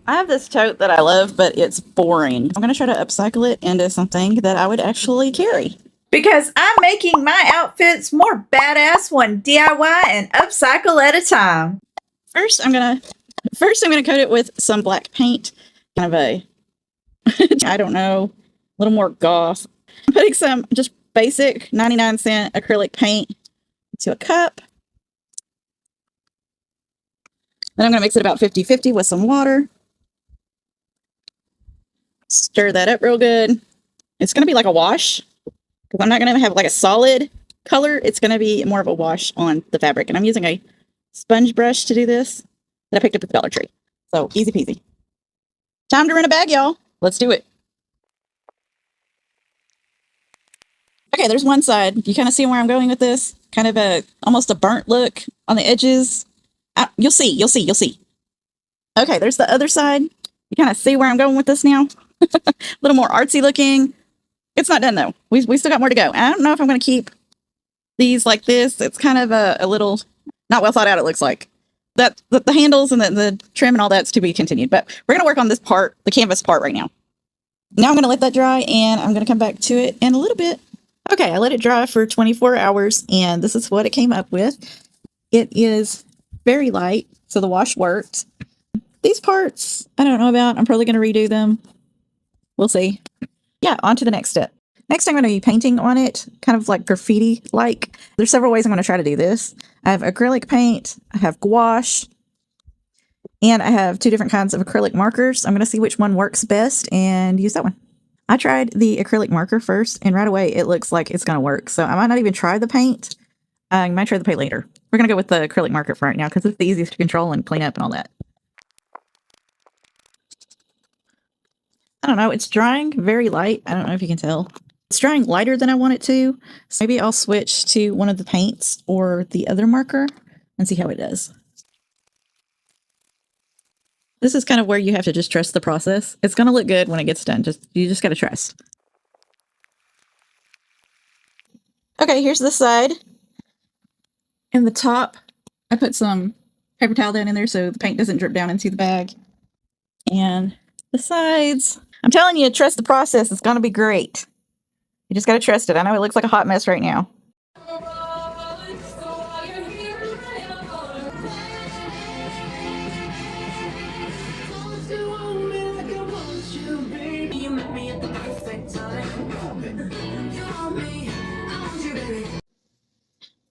I have this tote that I love, but it's boring. I'm going to try to upcycle it into something that I would actually carry. Because I'm making my outfits more badass one DIY and upcycle at a time. First, I'm gonna coat it with some black paint, kind of a I don't know, a little more goth. I'm putting some just basic 99-cent acrylic paint into a cup. Then I'm gonna mix it about 50-50 with some water. Stir that up real good. It's gonna be like a wash because I'm not gonna have like a solid color. It's gonna be more of a wash on the fabric, and I'm using a sponge brush to do this that I picked up at the Dollar Tree. So easy peasy. Time to rent a bag, y'all. Let's do it. Okay, there's one side. You kind of see where I'm going with this. Kind of almost a burnt look on the edges. You'll see. Okay, there's the other side. You kind of see where I'm going with this now. A little more artsy looking. It's not done though. We still got more to go. I don't know if I'm going to keep these like this. It's kind of a little not well thought out. It looks like that the handles and the trim and all that's to be continued. But we're going to work on this part, the canvas part right now. Now I'm going to let that dry, and I'm going to come back to it in a little bit. Okay, I let it dry for 24 hours, and this is what it came up with. It is very light, so the wash worked. These parts, I don't know about. I'm probably going to redo them. We'll see. Yeah, on to the next step. Next, I'm going to be painting on it, kind of like graffiti-like. There's several ways I'm going to try to do this. I have acrylic paint, I have gouache, and I have 2 different kinds of acrylic markers. I'm going to see which one works best and use that one. I tried the acrylic marker first, and right away it looks like it's going to work. So I might not even try the paint. I might try the paint later. We're going to go with the acrylic marker for right now because it's the easiest to control and clean up and all that. I don't know. It's drying very light. I don't know if you can tell. It's drying lighter than I want it to. So maybe I'll switch to one of the paints or the other marker and see how it does. This is kind of where you have to just trust the process. It's going to look good when it gets done. You just got to trust. Okay, here's the side. In the top, I put some paper towel down in there so the paint doesn't drip down into the bag. And the sides, I'm telling you, trust the process. It's going to be great. You just got to trust it. I know it looks like a hot mess right now.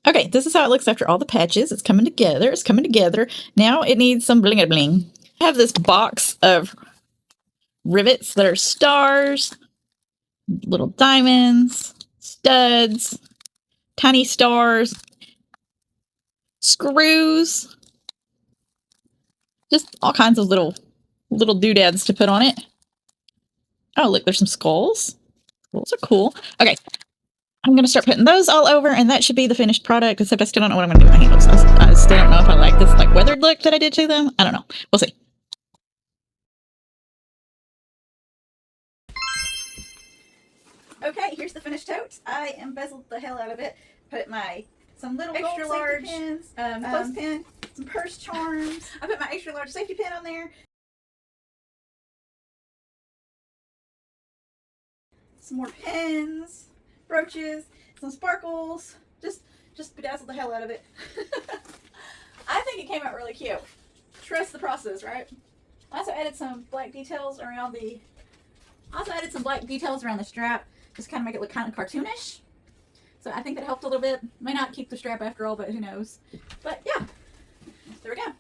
Okay, this is how it looks after all the patches. It's coming together. It's coming together. Now it needs some bling bling. I have this box of rivets that are stars, little diamonds, studs, tiny stars, screws, just all kinds of little doodads to put on it. Oh, look, there's some skulls. Skulls are cool. Okay, I'm going to start putting those all over, and that should be the finished product, except I still don't know what I'm going to do with my handles. I still don't know if I like this like weathered look that I did to them. I don't know. We'll see. Okay, here's the finished tote. I embezzled the hell out of it. Put some little extra large pins, clothespin, some purse charms. I put my extra large safety pin on there. Some more pins, brooches, some sparkles. Just bedazzled the hell out of it. I think it came out really cute. Trust the process, right? I also added some black details around the strap. Just kind of make it look kind of cartoonish. So I think that helped a little bit. May not keep the strap after all, but who knows. But yeah, there we go.